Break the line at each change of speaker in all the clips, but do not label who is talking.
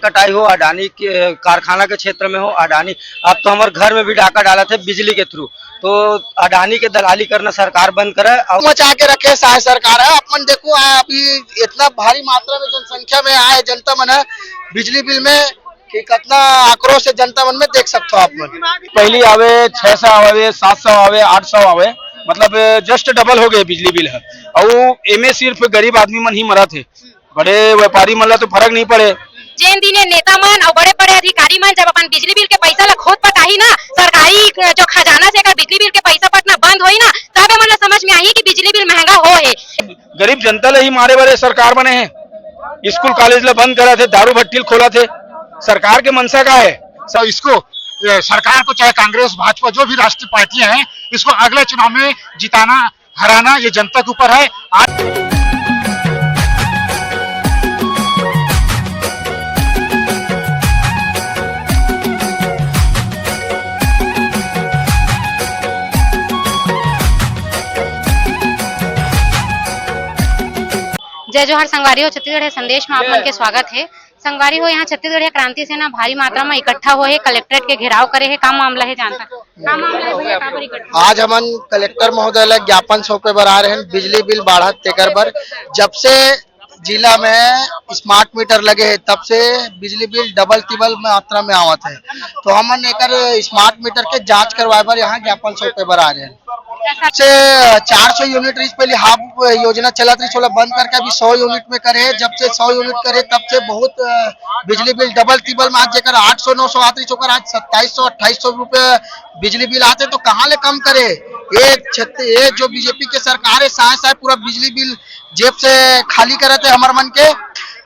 कटाई हो, अडानी के कारखाना के क्षेत्र में हो, अडानी अब तो हमारे घर में भी डाका डाला थे बिजली के थ्रू, तो अडानी के दलाली करना सरकार बंद करे और
मचा के रखे साय सरकार है। अपन देखो अभी इतना भारी मात्रा में जनसंख्या में आए जनता मन है बिजली बिल में कि कितना आक्रोश है जनता मन में देख सकते हो आप मन।
पहली आवे 600 आवे 700 आवे 800 आवे, मतलब जस्ट डबल हो गए बिजली बिल है। और एमे सिर्फ गरीब आदमी मन ही मरा थे, बड़े व्यापारी मन ला तो फर्क नहीं पड़े।
जेन दिने नेता मन और बड़े बड़े अधिकारी मन जब अपन बिजली बिल के पैसा ला खुद पटाही ना, सरकारी जो खजाना से अगर बिजली बिल के पैसा पटना बंद होई ना, तब मन ला समझ में आई कि बिजली बिल महंगा हो है।
गरीब जनता ला ही मारे वाले सरकार बने हैं। स्कूल कॉलेज ला बंद करा थे, दारू भट्टी खोला थे, सरकार के मनसा का है।
सब इसको सरकार को, चाहे कांग्रेस भाजपा जो भी राष्ट्रीय पार्टियां हैं, इसको अगले चुनाव में जिताना हराना ये जनता के ऊपर है।
जय जोहार संगवारी हो, छत्तीसगढ़ संदेश में आप मन के स्वागत है। संगवारी हो, यहाँ छत्तीसगढ़ क्रांति सेना भारी मात्रा में इकट्ठा हो है, कलेक्ट्रेट के घेराव करे है। का मामला है जानता का मामला है भैया, काबर इकट्ठा?
आज हमन कलेक्टर महोदय ला ज्ञापन सौंपे बर आ रहे हैं बिजली बिल बढ़त तेकर बर। जब से जिला में स्मार्ट मीटर लगे हैं तब से बिजली बिल डबल तिबल मात्रा में आवत है, तो हमन एकर स्मार्ट मीटर के जांच करवाए बर यहाँ ज्ञापन सौंपे बर आ रहे हैं। से 400 यूनिट रही पहले हाफ योजना चला रही, छोला बंद करके अभी 100 यूनिट में करे। जब से 100 यूनिट करे तब से बहुत बिजली बिल डबल तिबल में आज जेकर 800 900 आती चोकर आज 2700 2800 रुपए बिजली बिल आते, तो कहाँ ले कम करे। ये जो बीजेपी के सरकार है साय साय पूरा बिजली बिल जेब से खाली करते हमार मन के।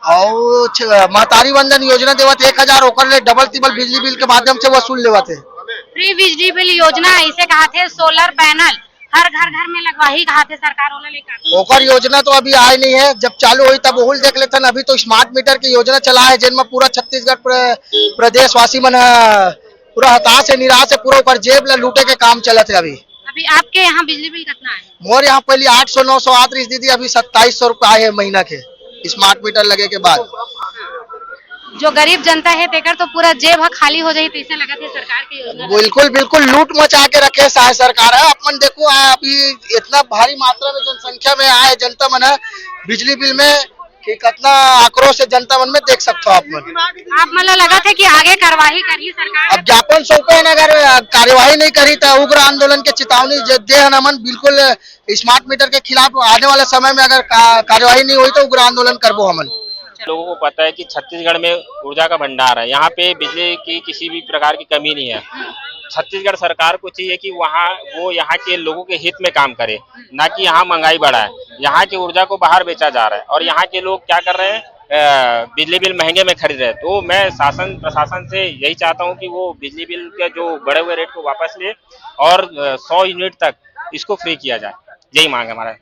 और महतारी वंदन योजना देवत 1000 ओकर ले डबल तिबल बिजली बिल के माध्यम से वसूल लेवत है।
फ्री बिजली बिल योजना ऐसे कहा थे, सोलर पैनल हर घर में लगवाही कहा थे सरकार वाला लेकर।
ओकर योजना तो अभी आए नहीं है, जब चालू हुई तब ओहुल देख लेते। अभी तो स्मार्ट मीटर की योजना चला है जिनमें पूरा छत्तीसगढ़ प्रदेश वासी मन पूरा हताश है, निराश है, पूरा ऊपर जेब ला लूटे के काम चलत है।
अभी आपके यहाँ बिजली बिल कितना है?
मोर यहाँ पहले 800 900 आत रही दीदी, अभी 2700 रुपए आए है महीना के स्मार्ट मीटर लगे के बाद।
जो गरीब जनता है तेकर तो पूरा जेब खाली हो जाए, पैसा लगा थे सरकार की योजना।
बिल्कुल बिल्कुल लूट मचा के रखे साय सरकार है। अपन देखो अभी इतना भारी मात्रा में जनसंख्या में आए जनता मन है बिजली बिल में कि कितना आक्रोश है जनता मन में देख सकते हो आप मन।
आप मतलब लगा था कि आगे कार्यवाही करिए सरकार।
अब ज्ञापन सौंपे अगर कार्यवाही नहीं करी तो उग्र आंदोलन के चेतावनी दे हमन। बिल्कुल स्मार्ट मीटर के खिलाफ आने वाले समय में अगर कार्यवाही नहीं हुई तो उग्र आंदोलन करबो हमन।
लोगों को पता है कि छत्तीसगढ़ में ऊर्जा का भंडार है, यहाँ पे बिजली की किसी भी प्रकार की कमी नहीं है। छत्तीसगढ़ सरकार को चाहिए कि वो यहाँ के लोगों के हित में काम करे, ना कि यहाँ महंगाई बढ़ाए। यहाँ की ऊर्जा को बाहर बेचा जा रहा है और यहाँ के लोग क्या कर रहे हैं, बिजली बिल महंगे में खरीद रहे हैं। तो मैं शासन प्रशासन से यही चाहता हूँ कि वो बिजली बिल के जो बढ़े हुए रेट को वापस ले और 100 यूनिट तक इसको फ्री किया जाए, यही मांग है हमारा।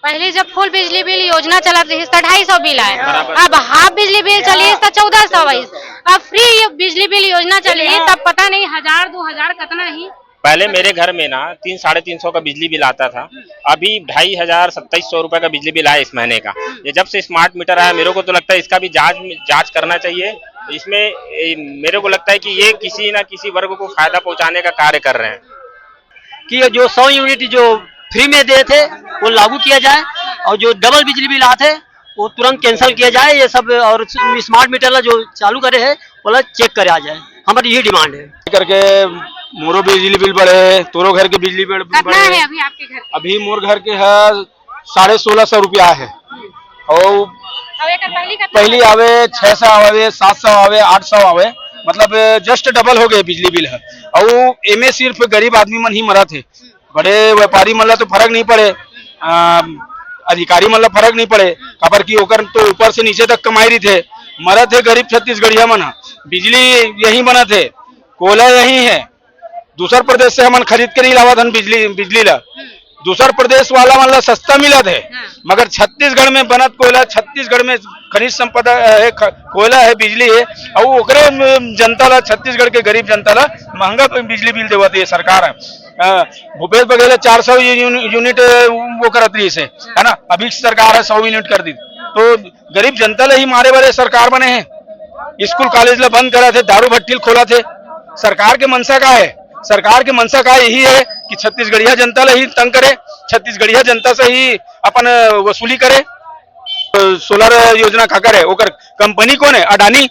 पहले जब फुल बिजली बिल योजना चला रही है 250 बिल आए, अब हाफ बिजली बिल चली है 1422। अब फ्री बिजली बिल योजना चली है तब पता नहीं 1000 2000 कितना ही।
पहले मेरे घर में ना 300-350 का बिजली बिल आता था, अभी 2500 2700 रुपए का बिजली बिल आया इस महीने का। ये जब से स्मार्ट मीटर आया मेरे को तो लगता है इसका भी जांच करना चाहिए। इसमें मेरे को लगता है कि ये किसी ना किसी वर्ग को फायदा पहुंचाने का कार्य कर रहे हैं
कि जो 100 यूनिट जो फ्री में दे थे वो लागू किया जाए और जो डबल बिजली बिल आते वो तुरंत कैंसिल किया जाए ये सब। और स्मार्ट मीटर जो चालू करे है वो चेक करे आ जाए, हमारी यही डिमांड है।
करके मोरो बिजली बिल बढ़े, तोरो घर के बिजली बिल
कितना है अभी आपके घर?
अभी मोर घर के है 1650 रुपया है। और पहली आवे 600 आवे 700 आवे 800 आवे, मतलब जस्ट डबल हो गए बिजली बिल है। और एमे सिर्फ गरीब आदमी मन ही मरा थे, बड़े व्यापारी मन ला तो फर्क नहीं पड़े, अधिकारी मन ला फर्क नहीं पड़े। काबर की ओकर तो ऊपर से नीचे तक कमाई रही थे, मरा थे गरीब छत्तीसगढ़िया मन। बिजली यही बना थे, कोयला यही है, दूसर प्रदेश से हमन खरीद के नहीं लावत हन बिजली ला। दूसर प्रदेश वाला मन ला सस्ता मिलत है, मगर छत्तीसगढ़ में बनत कोयला, छत्तीसगढ़ में खनिज संपदा है, कोयला है, बिजली है, और ओकरे जनता ला, छत्तीसगढ़ के गरीब जनता ला महंगा बिजली बिल देवत है सरकार है। भूपेश बघेल 400 यूनिट वो करत रही से, है ना, अभी सरकार है 100 यूनिट कर दी। तो गरीब जनता ला ही मारे वाले सरकार बने हैं। स्कूल कॉलेज ला बंद करा थे, दारू भट्टी खोला थे। सरकार के मनसा का है, सरकार के मनसा का यही है कि छत्तीसगढ़िया जनता ला ही तंग करे, छत्तीसगढ़िया जनता से ही अपन वसूली करे। सोलर योजना का करे ओकर कंपनी कौन है? अडानी।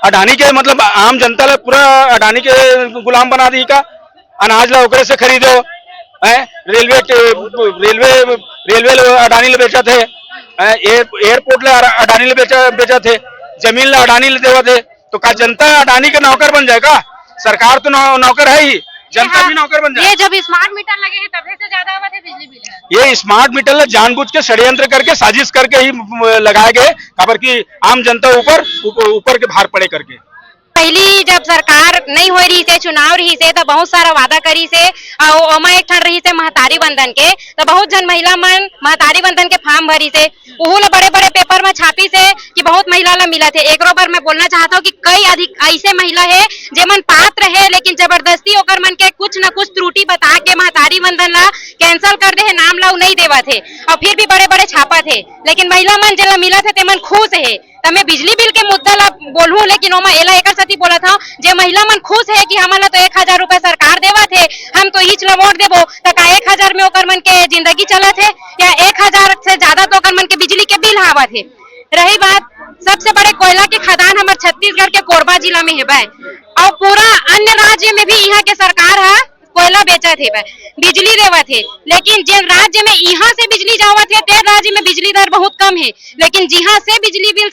अडानी के मतलब आम जनता ला पूरा अडानी के गुलाम बना दी का। अनाज ला ओकरे से खरीदो है, रेलवे अडानी ले बेचा थे, एयरपोर्ट ला अडानी ले बेचा थे, जमीन ला अडानी ले देवा थे। तो का जनता अडानी के नौकर बन जाएगा? सरकार तो नौकर है ही, जनता भी नौकर बन जाए।
ये जब स्मार्ट मीटर लगे हैं तब से ज्यादा हुआ थे बिजली बिल।
ये स्मार्ट मीटर ला जानबूझ के षड्यंत्र करके साजिश करके ही लगाए गए, खबर की आम जनता ऊपर के भार पड़े करके।
पहली जब सरकार नहीं हो रही से, चुनाव रही से, तो बहुत सारा वादा करी से और ओमा एक ठन रही से महतारी बंधन के, तो बहुत जन महिला मन महतारी बंधन के फॉर्म भरी से, उहू ला बड़े बड़े पेपर में छापी से कि बहुत महिला ला मिला थे। एक बार मैं बोलना चाहता हूँ कि कई अधिक ऐसे महिला है जेमन पात्र है लेकिन जबरदस्ती ओकर मन के कुछ न कुछ त्रुटि बता के महतारी बंधन ला कैंसिल कर दे है, नाम ला नहीं देवा थे और फिर भी बड़े बड़े छापा थे। लेकिन महिला मन जेला मिला थे तेमन खुश है। तो मैं बिजली बिल के मुद्दा ला बोलूं, लेकिन ओमा एला एकर सती बोला था जे महिला मन खुश है कि हमला तो 1000 रुपए सरकार देवा थे, हम तो हिच ला वोट देबो, तो का 1000 में ओकर मन के जिंदगी चला थे या 1000 से ज्यादा तो ओकर मन के बिजली के बिल आवा थे। रही बात सबसे बड़े कोयला के खदान हमारे छत्तीसगढ़ के कोरबा जिला में है और पूरा अन्य राज्य में भी यहाँ के सरकार है कोयला बेचा थे, बिजली देवा थे। लेकिन जिन राज्य में यहाँ से बिजली जावा थे ते राज्य में बिजली दर बहुत कम है, लेकिन जहाँ से बिजली बिल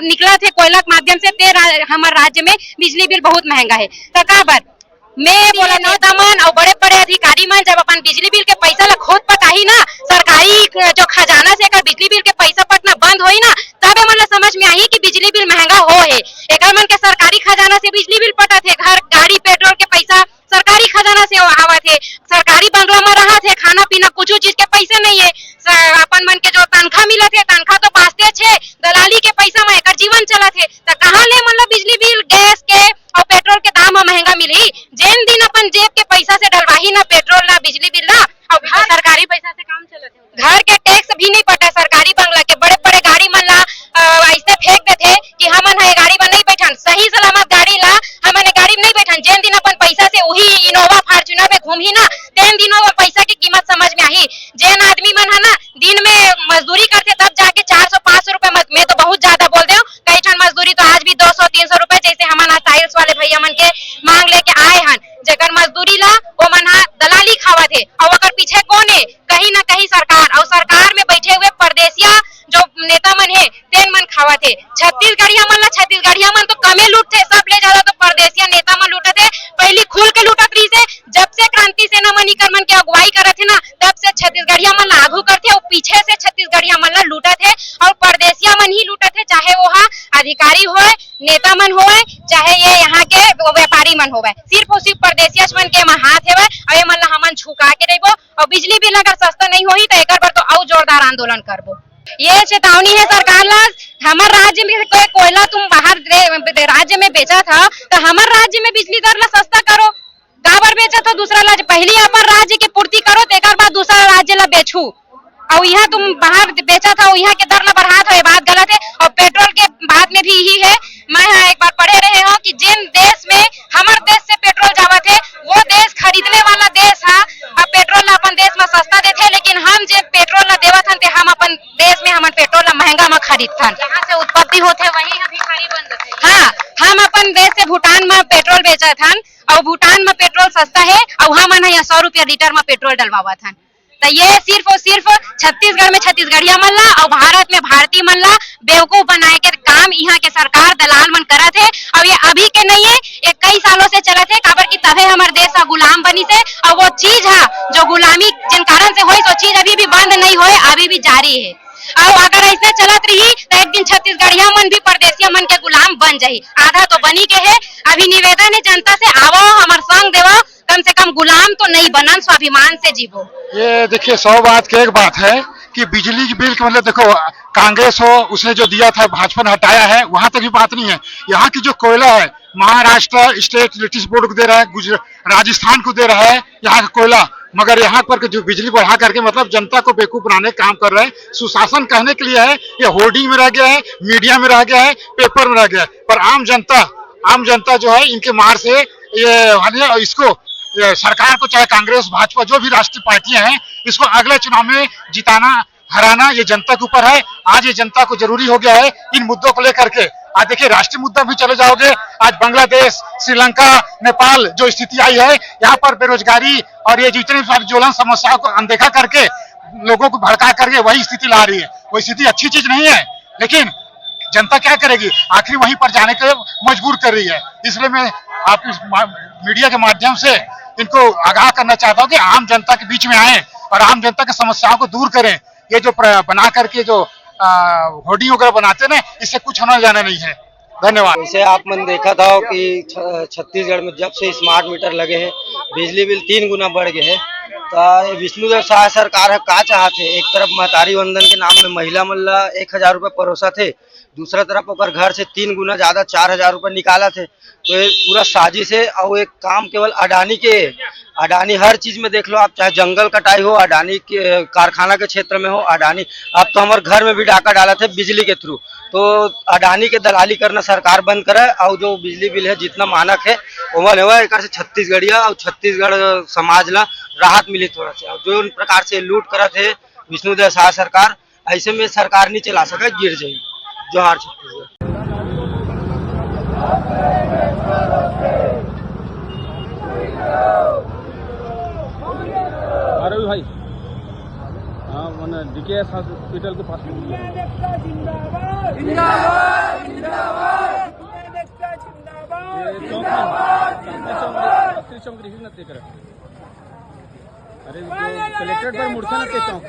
निकला थे कोयला के माध्यम से ते हमारे राज्य में बिजली बिल बहुत महंगा है। तो का बात मैं बोला नेता मन और बड़े बड़े अधिकारी मन जब अपन बिजली बिल के पैसा ला खुद पटाही ना, सरकारी जो खजाना से अगर बिजली बिल के पैसा पटना बंद होई ना, तब मन समझ में आई कि बिजली बिल महंगा हो है। एक मन के सरकारी खजाना से बिजली बिल पटा थे, घर गाड़ी पेट्रोल के पैसा सरकारी खजाना से आवा थे, सरकारी बंगला में रहा थे, खाना पीना कुछ चीज के पैसे नहीं है, अपन मन के जो तनख्वाह मिला थे तनख्वाह तो पासते छे, दलाली के पैसा में एकर जीवन चला थे। तो कहाँ ले मतलब बिजली बिल गैस के और पेट्रोल के दाम महंगा मिली? जेन दिन अपन जेब के पैसा से डलवाही ना पेट्रोल ना बिजली बिल ना, और सरकारी पैसा से काम चलते। घर के टैक्स भी नहीं पटा, सरकारी बंगला के बड़े बड़े गाड़ी मन ला ऐसे फेंक देते कि हमन है गाड़ी में नहीं बैठन, सही सलामत गाड़ी ला हमन गाड़ी में नहीं बैठन। जेन दिन अपन पैसा से वही इनोवा फॉर्च्यूनर में घूमी ना, तेन दिनों वो पैसा की कीमत समझ में आई। जेन आदमी मन है ना दिन में मजदूरी करते तब जाके 400-500 रुपए मैं तो बहुत ज्यादा बोल दे, कई ठन मजदूरी तो आज भी 200-300 रुपए जैसे हमारा टाइल्स वाले भैया मन के मांग लेके आए हन, जगह मजदूरी ला वो मन दलाली खावा थे और अगर पीछे कौन है? कहीं ना कहीं सरकार, और सरकार में बैठे हुए परदेसिया जो नेता मन है तेन मन खावा थे। छत्तीसगढ़िया मन तो कमे लूट थे, सब ले ज्यादा तो परदेसिया नेता मन लूटे थे। पहली खुल के लूटत रही से, जब से क्रांति सेना मनिकर मन के अगुवाई करत थे ना, तब से छत्तीसगढ़िया मन आगू करते और पीछे से छत्तीसगढ़िया मन लूटत है और परदेसिया मन ही लूटत है, चाहे वो अधिकारी हो, नेता मन हो, चाहे ये यहाँ के व्यापारी मन हो। सिर्फ और सिर्फ परदेसिया मन के हाथ है और ये मन हमन झुका के देबो और बिजली बिल अगर सस्ता नहीं होई तो एक बार तो और जोरदार आंदोलन करबो। ये चेतावनी है सरकार ला। हमारे राज्य में कोई कोयला तुम बाहर राज्य में बेचा था तो हमारे राज्य में बिजली दर ला सस्ता करो, गाबर बेचा था दूसरा राज्य, पहले अपन राज्य की पूर्ति करो तो एक बार दूसरा राज्य ला बेचू, और यहाँ तुम बाहर बेचा था यहाँ के दर ला बढ़ात हो, बात गलत है। और पेट्रोल के बात में भी यही है, मैं एक बार पढ़े रहे हो कि जिन देश में हमारे देश से पेट्रोल जावा थे वो देश खरीदने वाला देश है, अब पेट्रोल अपन देश में सस्ता देते, लेकिन हम जो पेट्रोल ला देवा थन हम अपन देश में हम पेट्रोल ला महंगा में खरीद थन, जहाँ से उत्पत्ति होते वही भिखारी बन जाते। हाँ, हम अपन देश से भूटान में पेट्रोल बेचा थन और भूटान में पेट्रोल सस्ता है और हम 100 रुपया लीटर में पेट्रोल डलवावा थन। तो ये सिर्फ और सिर्फ छत्तीसगढ़ में छत्तीसगढ़िया मन ला और भारत में भारतीय मन ला बेवकूफ बनाए के काम यहाँ के सरकार दलाल मन करा थे। और ये अभी के नहीं है, ये कई सालों से चला थे, काबर की तभी हमारे देश का गुलाम बनी से, और वो चीज है जो गुलामी जिन कारण से हुई वो चीज अभी भी बंद नहीं हुई, अभी भी जारी है। और अगर ऐसे चलत रही तो एक दिन छत्तीसगढ़िया मन भी परदेसिया मन के गुलाम बन जाही, आधा तो बनी के है। अभी निवेदन है जनता से, आवो हमार संग देवो, कम से कम गुलाम तो नहीं बनन, स्वाभिमान से जीवो।
ये देखिए 100 बात की एक बात है कि बिजली की बिल मतलब देखो कांग्रेस हो उसने जो दिया था भाजपा ने हटाया है, वहां तक भी बात नहीं है। यहाँ की जो कोयला है महाराष्ट्र स्टेट इलेक्ट्रिसिटी बोर्ड को दे रहा है, राजस्थान को दे रहा है यहाँ का कोयला, मगर यहाँ पर के जो बिजली बढ़ा करके मतलब जनता को बेवकूफ बनाने का काम कर रहे हैं। सुशासन कहने के लिए है, ये होर्डिंग में रह गया है, मीडिया में रह गया है, पेपर में रह गया है, पर आम जनता जो है इनके मार से ये इसको सरकार को, चाहे कांग्रेस भाजपा जो भी राष्ट्रीय पार्टियां हैं, इसको अगले चुनाव में जिताना हराना ये जनता के ऊपर है। आज ये जनता को जरूरी हो गया है इन मुद्दों को लेकर के। आज देखिए राष्ट्रीय मुद्दा भी चले जाओगे, आज बांग्लादेश, श्रीलंका, नेपाल जो स्थिति आई है, यहाँ पर बेरोजगारी और ये जितनी सारी ज्वलन समस्याओं को अनदेखा करके लोगों को भड़का करके वही स्थिति ला रही है। वो स्थिति अच्छी चीज नहीं है, लेकिन जनता क्या करेगी, आखिर वहीं पर जाने के मजबूर कर रही है। इसलिए मैं आप इस मीडिया के माध्यम से इनको आगाह करना चाहता हूँ कि आम जनता के बीच में आए और आम जनता की समस्याओं को दूर करें। ये जो बना करके जो होर्डिंग वगैरह बनाते ना, इससे कुछ होना जाना नहीं है। धन्यवाद।
जैसे आप मन देखा था कि छत्तीसगढ़ में जब से स्मार्ट मीटर लगे हैं, बिजली बिल 3 गुना बढ़ गए हैं। तो विष्णुदेव साय सरकार का चाहते, एक तरफ महतारी वंदन के नाम में महिला मन ला 1000 रुपये परोसा थे, दूसरा तरफ ओकर घर से 3 गुना ज्यादा 4000 रुपये निकाला थे। तो ये पूरा साजिश है और एक काम केवल अडानी के, अडानी हर चीज में देख लो आप, चाहे जंगल कटाई हो, अडानी के कारखाना के क्षेत्र में हो, अडानी। अब तो हमारे घर में भी डाका डाला थे बिजली के थ्रू। तो अडानी के दलाली करना सरकार बंद करे और जो बिजली बिल है जितना मानक है ओमन हुआ एक से छत्तीसगढ़िया और छत्तीसगढ़ समाज ला राहत मिली थोड़ा सा। जो उन प्रकार से लूट करे थे विष्णुदेव साय सरकार, ऐसे में सरकार नहीं चला सके, गिर जाये। जोहार छत्तीसगढ़।
अरे भाई हाँ मैंने डीकेएस हॉस्पिटल के पास चौक अरे कलेक्ट्रेट पर मुड़छा ना चौक